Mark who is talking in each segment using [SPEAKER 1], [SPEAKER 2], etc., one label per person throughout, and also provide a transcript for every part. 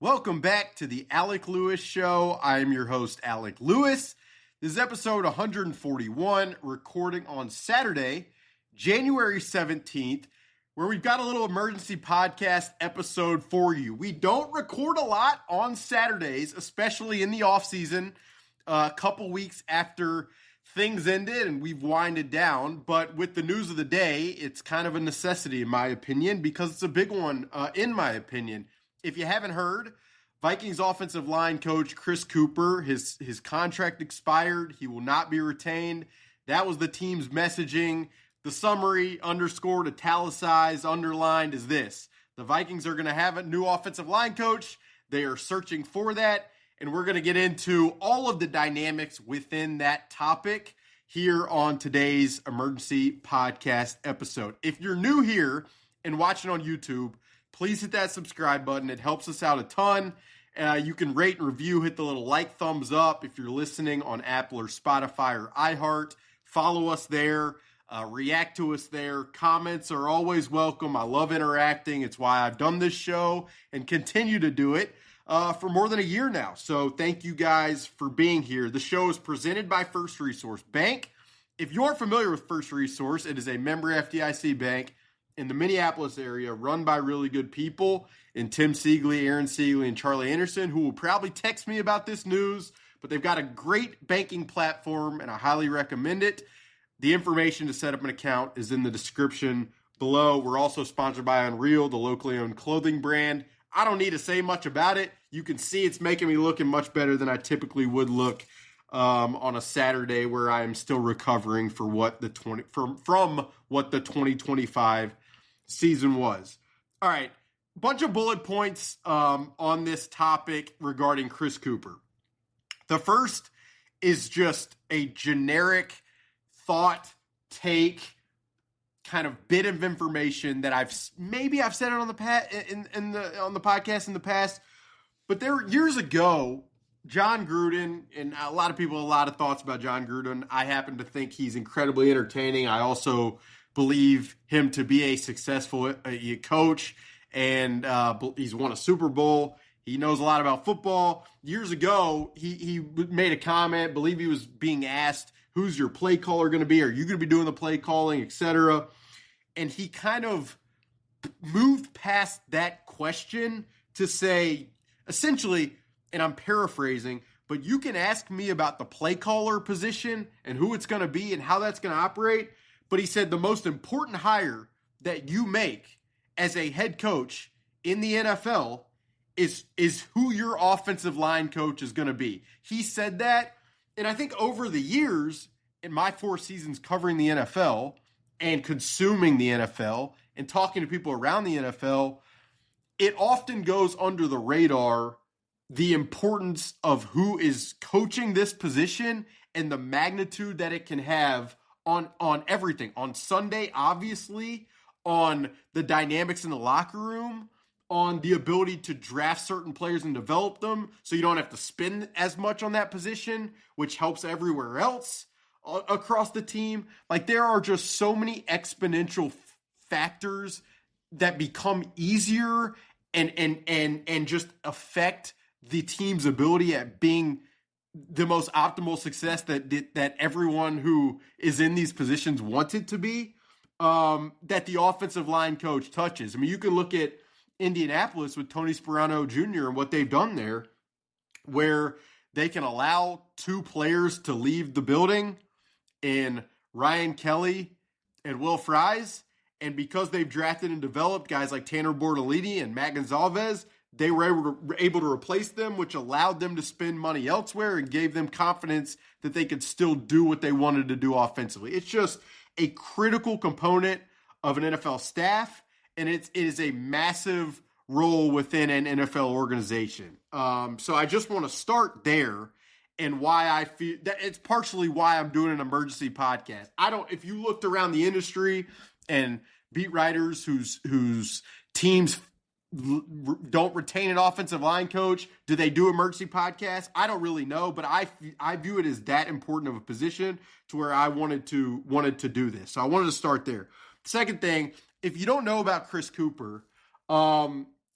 [SPEAKER 1] Welcome back to the Alec Lewis Show. I am your host, Alec Lewis. This is episode 141, recording on Saturday, January 17th, where we've got a little emergency podcast episode for you. We don't record a lot on Saturdays, especially in the off-season, a couple weeks after things ended and we've winded down. But with the news of the day, it's kind of a necessity, in my opinion, because it's a big one, in my opinion. If you haven't heard, Vikings offensive line coach Chris Kuper, his contract expired. He will not be retained. That was the team's messaging. The summary, underscored, italicized, underlined, is this. The Vikings are going to have a new offensive line coach. They are searching for that, and we're going to get into all of the dynamics within that topic here on today's emergency podcast episode. If you're new here and watching on YouTube, please hit that subscribe button. It helps us out a ton. You can rate and review, hit the little like, thumbs up if you're listening on Apple or Spotify or iHeart. Follow us there. React to us there. Comments are always welcome. I love interacting. It's why I've done this show and continue to do it for more than a year now. So thank you guys for being here. The show is presented by First Resource Bank. If you're familiar with First Resource, it is a member FDIC bank in the Minneapolis area, run by really good people in Tim Siegley, Aaron Siegley, and Charlie Anderson, who will probably text me about this news, but they've got a great banking platform, and I highly recommend it. The information to set up an account is in the description below. We're also sponsored by Unreal, the locally owned clothing brand. I don't need to say much about it. You can see it's making me looking much better than I typically would look on a Saturday, where I am still recovering for what from what the 2025 season was. All right, bunch of bullet points on this topic regarding Chris Kuper. The first is just a generic thought, take, kind of bit of information that I've said it on the on the podcast in the past, but there years ago, John Gruden, and a lot of people have a lot of thoughts about John Gruden. I happen to think he's incredibly entertaining. I also believe him to be a successful coach, and he's won a Super Bowl. He knows a lot about football. Years ago, he made a comment, believe he was being asked, who's your play caller going to be? Are you going to be doing the play calling, etc.? And he kind of moved past that question to say, essentially, and I'm paraphrasing, but you can ask me about the play caller position and who it's going to be and how that's going to operate. But he said the most important hire that you make as a head coach in the NFL is who your offensive line coach is going to be. He said that, and I think over the years, in my 4 seasons covering the NFL and consuming the NFL and talking to people around the NFL, it often goes under the radar the importance of who is coaching this position and the magnitude that it can have on everything. On Sunday, obviously, on the dynamics in the locker room, on the ability to draft certain players and develop them so you don't have to spend as much on that position, which helps everywhere else across the team. Like, there are just so many exponential factors that become easier and just affect the team's ability at being the most optimal success that everyone who is in these positions wants it to be, that the offensive line coach touches. I mean, you can look at Indianapolis with Tony Sperano Jr. and what they've done there, where they can allow 2 players to leave the building in Ryan Kelly and Will Fries, and because they've drafted and developed guys like Tanner Bortolini and Matt Gonzalez, they were able to replace them, which allowed them to spend money elsewhere and gave them confidence that they could still do what they wanted to do offensively. It's just a critical component of an NFL staff, and it is a massive role within an NFL organization. So I just want to start there, and why I feel that it's partially why I'm doing an emergency podcast. If you looked around the industry and beat writers whose teams don't retain an offensive line coach, do they do emergency podcasts? I don't really know, but I view it as that important of a position to where I wanted to do this. So I wanted to start there. Second thing, if you don't know about Chris Kuper,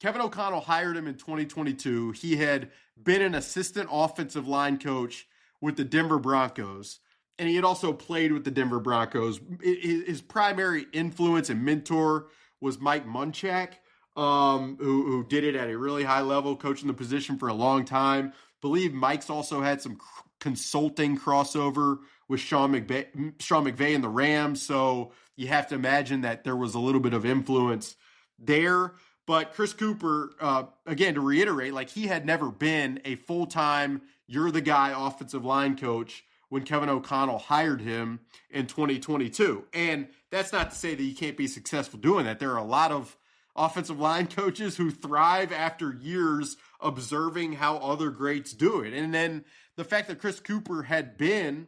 [SPEAKER 1] Kevin O'Connell hired him in 2022. He had been an assistant offensive line coach with the Denver Broncos, and he had also played with the Denver Broncos. His primary influence and mentor was Mike Munchak, who did it at a really high level, coaching the position for a long time. I believe Mike's also had some consulting crossover with Sean McVay and the Rams, so you have to imagine that there was a little bit of influence there. But Chris Kuper, again, to reiterate, like he had never been a full-time, you're the guy offensive line coach when Kevin O'Connell hired him in 2022. And that's not to say that you can't be successful doing that. There are a lot of offensive line coaches who thrive after years observing how other greats do it. And then the fact that Chris Kuper had been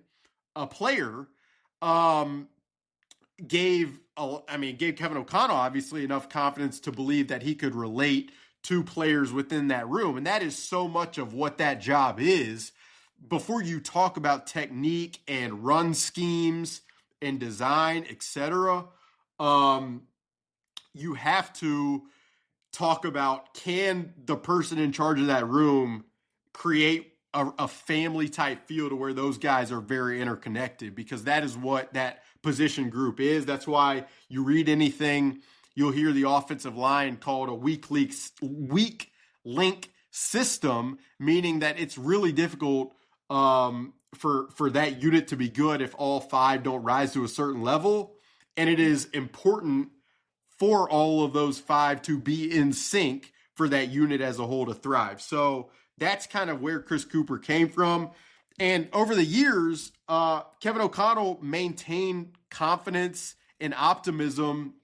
[SPEAKER 1] a player gave Kevin O'Connell obviously enough confidence to believe that he could relate to players within that room. And that is so much of what that job is. Before you talk about technique and run schemes and design, etc., you have to talk about, can the person in charge of that room create a family type feel to where those guys are very interconnected, because that is what that position group is. That's why you read anything, you'll hear the offensive line called a weak link system, meaning that it's really difficult for that unit to be good if all five don't rise to a certain level. And it is important for all of those five to be in sync for that unit as a whole to thrive. So that's kind of where Chris Kuper came from. And over the years, Kevin O'Connell maintained confidence and optimism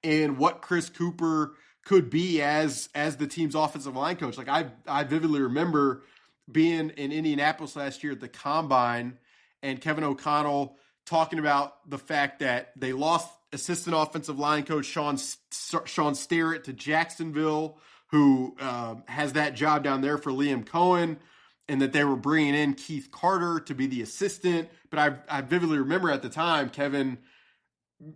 [SPEAKER 1] in what Chris Kuper could be as the team's offensive line coach. Like I vividly remember being in Indianapolis last year at the Combine and Kevin O'Connell talking about the fact that they lost assistant offensive line coach Sean Sterrett to Jacksonville, who has that job down there for Liam Cohen, and that they were bringing in Keith Carter to be the assistant. But I vividly remember at the time Kevin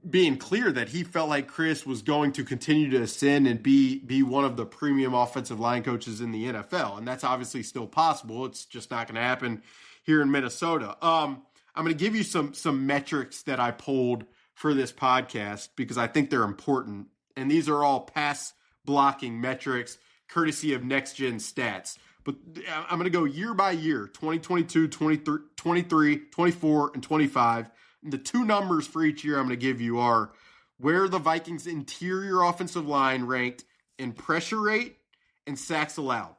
[SPEAKER 1] being clear that he felt like Chris was going to continue to ascend and be one of the premium offensive line coaches in the NFL. And that's obviously still possible. It's just not going to happen here in Minnesota. I'm going to give you some metrics that I pulled for this podcast because I think they're important. And these are all pass blocking metrics, courtesy of Next Gen Stats. But I'm going to go year by year, 2022, 23, 24, and 25. And the two numbers for each year I'm going to give you are where the Vikings interior offensive line ranked in pressure rate and sacks allowed.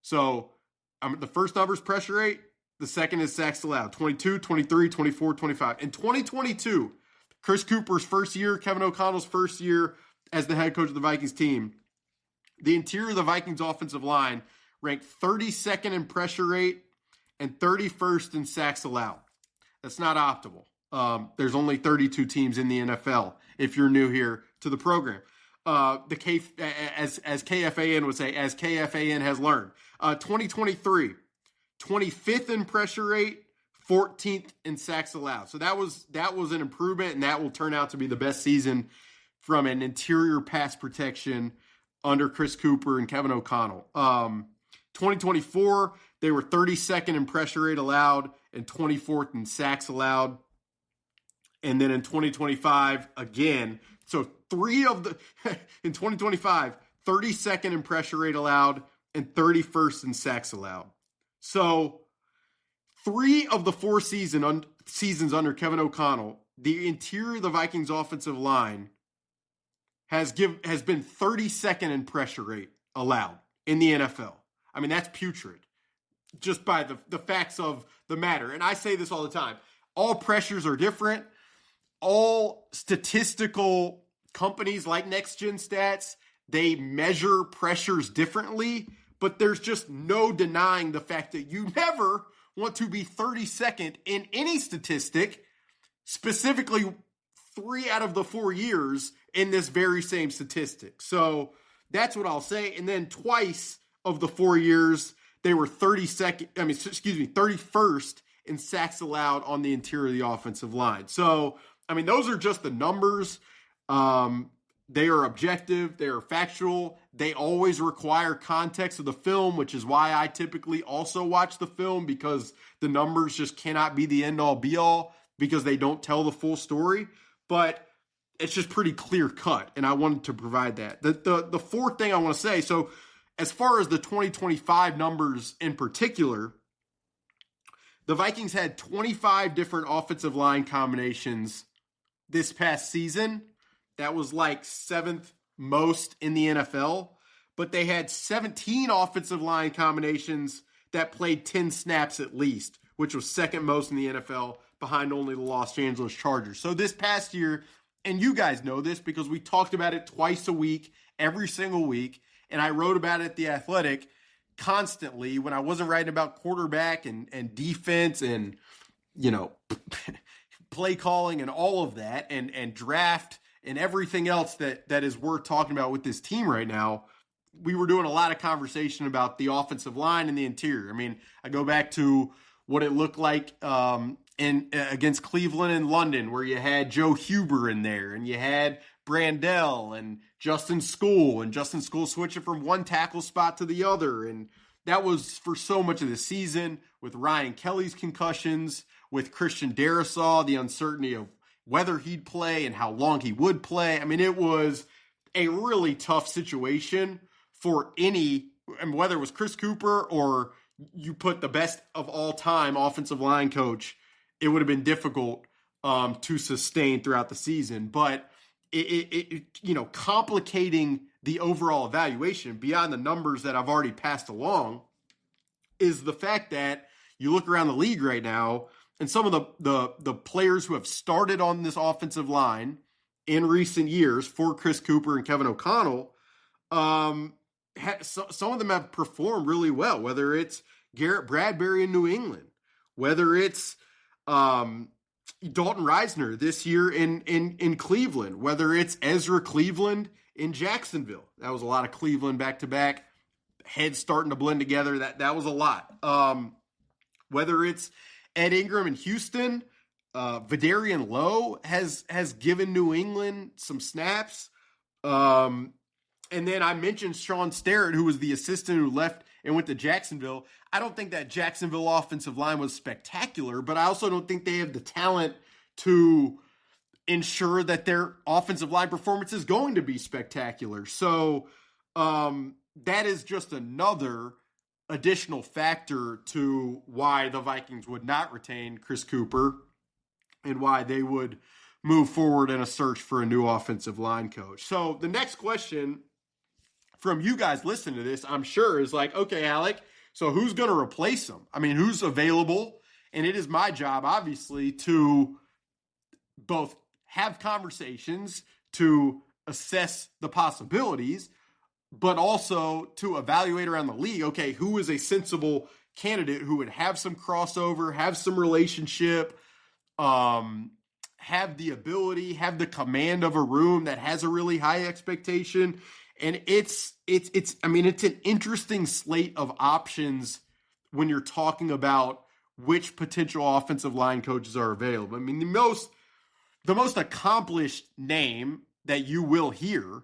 [SPEAKER 1] So the first number is pressure rate. The second is sacks allowed, 22, 23, 24, 25. In 2022, Chris Kuper's first year, Kevin O'Connell's first year as the head coach of the Vikings team, the interior of the Vikings offensive line ranked 32nd in pressure rate and 31st in sacks allowed. That's not optimal. There's only 32 teams in the NFL if you're new here to the program. As KFAN would say, as KFAN has learned. 2023, 25th in pressure rate, 14th in sacks allowed. So that was an improvement, and that will turn out to be the best season from an interior pass protection under Chris Kuper and Kevin O'Connell. 2024, they were 32nd in pressure rate allowed and 24th in sacks allowed. And then in 2025, again, so in 2025, 32nd in pressure rate allowed and 31st in sacks allowed. So 3 of the 4 seasons under Kevin O'Connell, the interior of the Vikings offensive line has been 32nd in pressure rate allowed in the NFL. I mean, that's putrid just by the facts of the matter. And I say this all the time. All pressures are different. All statistical companies like Next Gen Stats, they measure pressures differently, but there's just no denying the fact that you never want to be 32nd in any statistic, specifically 3 out of the 4 years in this very same statistic. So that's what I'll say. And then twice of the 4 years, they were 31st in sacks allowed on the interior of the offensive line. So, I mean, those are just the numbers. They are objective. They are factual. They always require context of the film, which is why I typically also watch the film, because the numbers just cannot be the end-all be-all because they don't tell the full story. But it's just pretty clear cut, and I wanted to provide that. The fourth thing I want to say, so as far as the 2025 numbers in particular, the Vikings had 25 different offensive line combinations this past season. That was like seventh most in the NFL. But they had 17 offensive line combinations that played 10 snaps at least, which was second most in the NFL, behind only the Los Angeles Chargers. So this past year, and you guys know this because we talked about it twice a week, every single week, and I wrote about it at The Athletic constantly when I wasn't writing about quarterback and defense and, play calling and all of that and draft and everything else that is worth talking about with this team right now. We were doing a lot of conversation about the offensive line and the interior. I mean, I go back to what it looked like against Cleveland and London, where you had Joe Huber in there and you had Brandell and Justin School switching from one tackle spot to the other. And that was for so much of the season, with Ryan Kelly's concussions, with Christian Darrisaw, the uncertainty of whether he'd play and how long he would play. I mean, it was a really tough situation for any, and whether it was Chris Kuper or you put the best of all time offensive line coach, it would have been difficult to sustain throughout the season. But complicating the overall evaluation beyond the numbers that I've already passed along is the fact that you look around the league right now, and some of the players who have started on this offensive line in recent years for Chris Kuper and Kevin O'Connell, some of them have performed really well, whether it's Garrett Bradbury in New England, whether it's Dalton Reisner this year in Cleveland, whether it's Ezra Cleveland in Jacksonville. That was a lot of Cleveland back-to-back, heads starting to blend together. That was a lot. Whether it's Ed Ingram in Houston, Vidarian Lowe has given New England some snaps. And then I mentioned Sean Sterrett, who was the assistant who left and went to Jacksonville. I don't think that Jacksonville offensive line was spectacular, but I also don't think they have the talent to ensure that their offensive line performance is going to be spectacular. So that is just another additional factor to why the Vikings would not retain Chris Kuper and why they would move forward in a search for a new offensive line coach. So the next question from you guys listening to this, I'm sure, is like, okay, Alec, so who's going to replace him? I mean, who's available? And it is my job, obviously, to both have conversations, to assess the possibilities, but also to evaluate around the league, okay, who is a sensible candidate who would have some crossover, have some relationship, have the ability, have the command of a room that has a really high expectation. And it's an interesting slate of options when you're talking about which potential offensive line coaches are available. I mean, the most accomplished name that you will hear,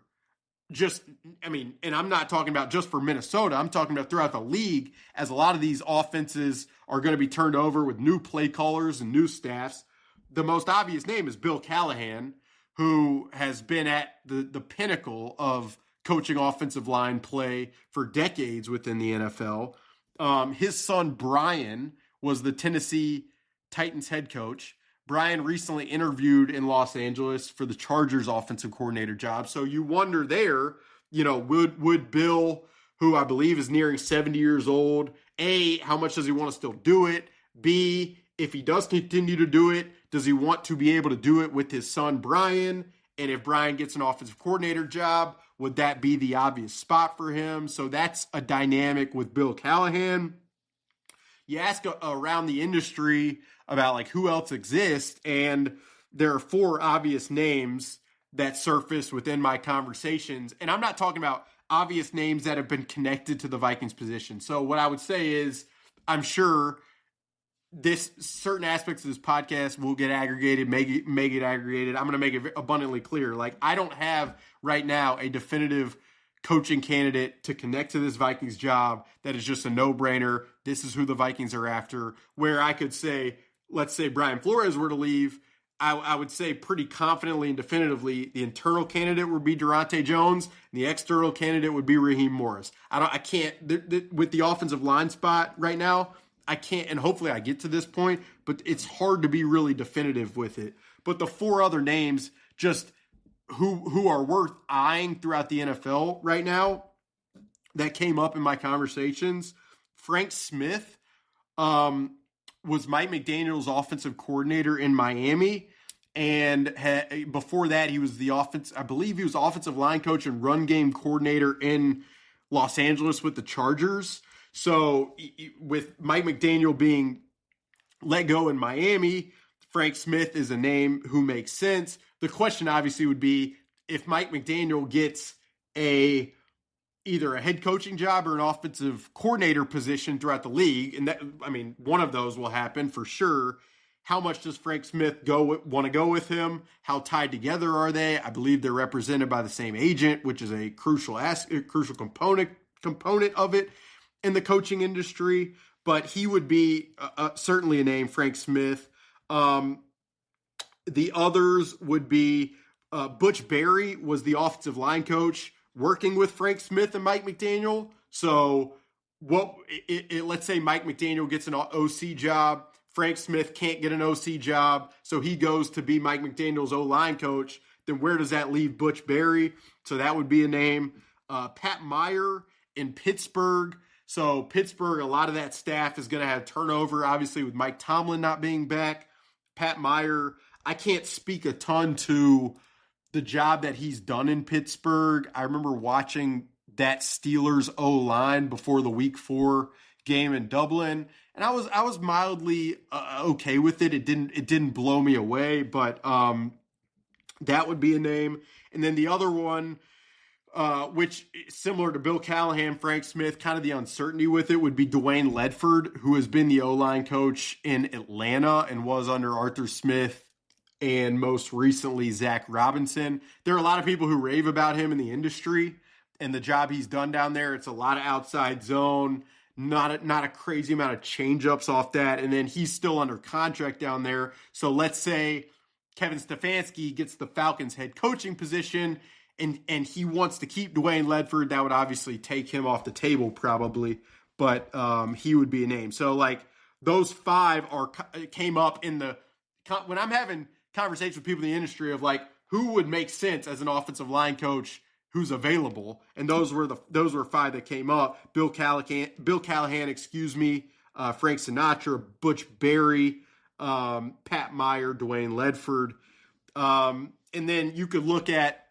[SPEAKER 1] and I'm not talking about just for Minnesota, I'm talking about throughout the league, as a lot of these offenses are going to be turned over with new play callers and new staffs. The most obvious name is Bill Callahan, who has been at the pinnacle of coaching offensive line play for decades within the NFL. His son, Brian, was the Tennessee Titans head coach. Brian recently interviewed in Los Angeles for the Chargers offensive coordinator job. So you wonder there, would Bill, who I believe is nearing 70 years old, A, how much does he want to still do it? B, if he does continue to do it, does he want to be able to do it with his son, Brian? And if Brian gets an offensive coordinator job, would that be the obvious spot for him? So that's a dynamic with Bill Callahan. You ask around the industry about like who else exists, and there are four obvious names that surface within my conversations. And I'm not talking about obvious names that have been connected to the Vikings position. So what I would say is, I'm sure this certain aspects of this podcast will get aggregated, may get aggregated. I'm going to make it abundantly clear. Like, I don't have right now a definitive coaching candidate to connect to this Vikings job that is just a no-brainer. This is who the Vikings are after. Where I could say, let's say Brian Flores were to leave, I would say pretty confidently and definitively the internal candidate would be Durante Jones, and the external candidate would be Raheem Morris. I can't with the offensive line spot right now. I can't, and hopefully I get to this point, but it's hard to be really definitive with it. But the four other names, just who are worth eyeing throughout the NFL right now, that came up in my conversations. Frank Smith was Mike McDaniel's offensive coordinator in Miami, and before that, he was I believe he was offensive line coach and run game coordinator in Los Angeles with the Chargers. So with Mike McDaniel being let go in Miami, Frank Smith is a name who makes sense. The question obviously would be if Mike McDaniel gets either a head coaching job or an offensive coordinator position throughout the league, and that, I mean, one of those will happen for sure. How much does Frank Smith want to go with him? How tied together are they? I believe they're represented by the same agent, which is a crucial component of it in the coaching industry. But he would be certainly a name, Frank Smith. The others would be Butch Barry was the offensive line coach working with Frank Smith and Mike McDaniel. So let's say Mike McDaniel gets an OC job. Frank Smith can't get an OC job, so he goes to be Mike McDaniel's O-line coach. Then where does that leave Butch Barry? So that would be a name. Pat Meyer in Pittsburgh. So Pittsburgh, a lot of that staff is going to have turnover, obviously with Mike Tomlin not being back. Pat Meyer, I can't speak a ton to the job that he's done in Pittsburgh. I remember watching that Steelers O-line before the Week 4 game in Dublin, and I was mildly okay with it. It didn't blow me away, but that would be a name. And then the other one, which similar to Bill Callahan, Frank Smith, kind of the uncertainty with it would be Dwayne Ledford, who has been the O-line coach in Atlanta and was under Arthur Smith and most recently Zach Robinson. There are a lot of people who rave about him in the industry and the job he's done down there. It's a lot of outside zone, not a crazy amount of change-ups off that. And then he's still under contract down there. So let's say Kevin Stefanski gets the Falcons head coaching position and he wants to keep Dwayne Ledford. That would obviously take him off the table probably, but he would be a name. So like those five came up when I'm having conversations with people in the industry of like who would make sense as an offensive line coach who's available, and those were five that came up. Bill Callahan, Frank Sinatra, Butch Barry, Pat Meyer, Dwayne Ledford, and then you could look at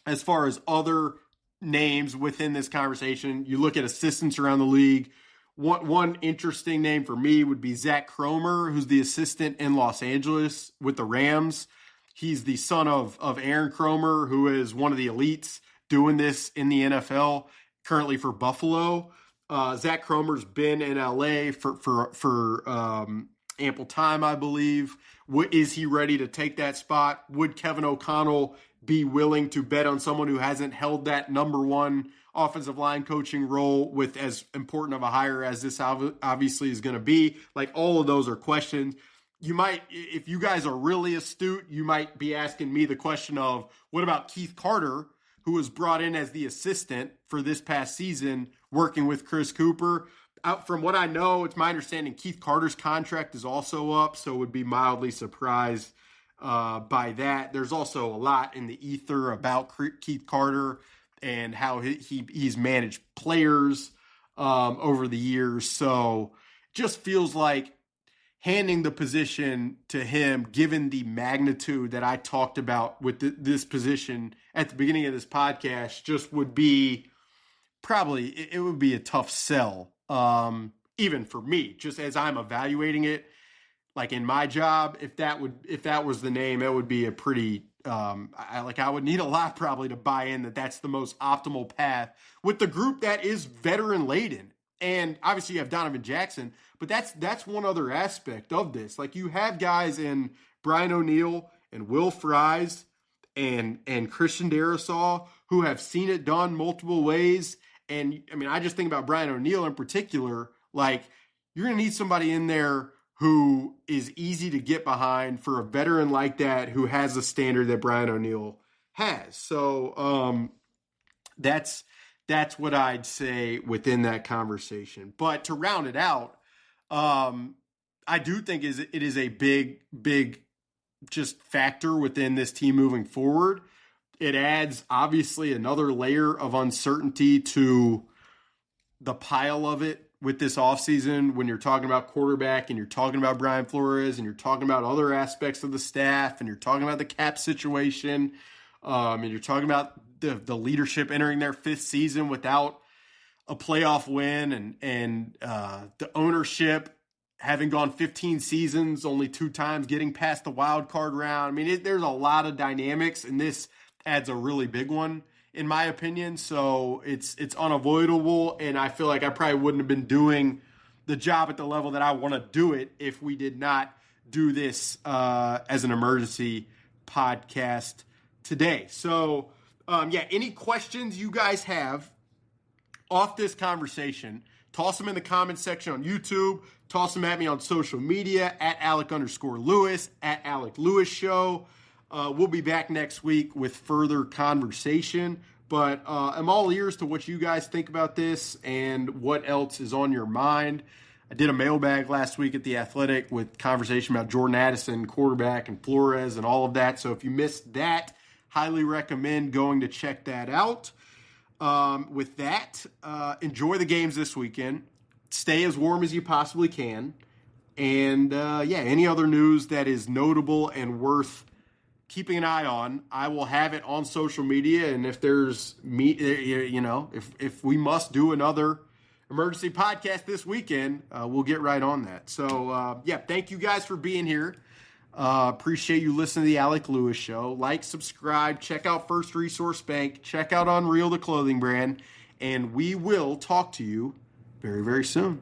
[SPEAKER 1] as far as other names within this conversation. You look at assistants around the league. One interesting name for me would be Zach Cromer, who's the assistant in Los Angeles with the Rams. He's the son of Aaron Cromer, who is one of the elites doing this in the NFL, currently for Buffalo. Zach Cromer's been in LA for ample time, I believe. Is he ready to take that spot? Would Kevin O'Connell be willing to bet on someone who hasn't held that number one offensive line coaching role with as important of a hire as this obviously is going to be? Like, all of those are questions. You might, if you guys are really astute, you might be asking me the question of, what about Keith Carter, who was brought in as the assistant for this past season, working with Chris Kuper? From what I know, it's my understanding Keith Carter's contract is also up, so would be mildly surprised by that. There's also a lot in the ether about Keith Carter and how he's managed players over the years. So just feels like handing the position to him, given the magnitude that I talked about with this position at the beginning of this podcast, just would be it would be a tough sell, even for me, just as I'm evaluating it. Like in my job, if that was the name, it would be a pretty I would need a lot probably to buy in that's the most optimal path with the group that is veteran laden And obviously you have Donovan Jackson, but that's one other aspect of this. Like, you have guys in Brian O'Neill and Will Fries and Christian Darrisaw who have seen it done multiple ways. And I mean, I just think about Brian O'Neill in particular. Like, you're going to need somebody in there who is easy to get behind for a veteran like that who has a standard that Brian O'Neill has. So that's what I'd say within that conversation. But to round it out, I do think it is a big just factor within this team moving forward. It adds obviously another layer of uncertainty to the pile of it with this offseason when you're talking about quarterback and you're talking about Brian Flores and you're talking about other aspects of the staff and you're talking about the cap situation and you're talking about the leadership entering their fifth season without a playoff win and the ownership having gone 15 seasons, only 2 times getting past the wild card round. I mean, there's a lot of dynamics, and this adds a really big one, in my opinion. So it's unavoidable, and I feel like I probably wouldn't have been doing the job at the level that I want to do it if we did not do this as an emergency podcast today. So, any questions you guys have off this conversation, toss them in the comments section on YouTube. Toss them at me on social media, at Alec_Lewis, at Alec Lewis Show. We'll be back next week with further conversation. But I'm all ears to what you guys think about this and what else is on your mind. I did a mailbag last week at The Athletic with conversation about Jordan Addison, quarterback, and Flores and all of that. So if you missed that, highly recommend going to check that out. With that, enjoy the games this weekend. Stay as warm as you possibly can. And, any other news that is notable and worth keeping an eye on, I will have it on social media. And if there's if we must do another emergency podcast this weekend, we'll get right on that. So, thank you guys for being here. Appreciate you listening to the Alec Lewis Show. Like, subscribe, check out First Resource Bank, check out Unreal, the clothing brand, and we will talk to you very, very soon.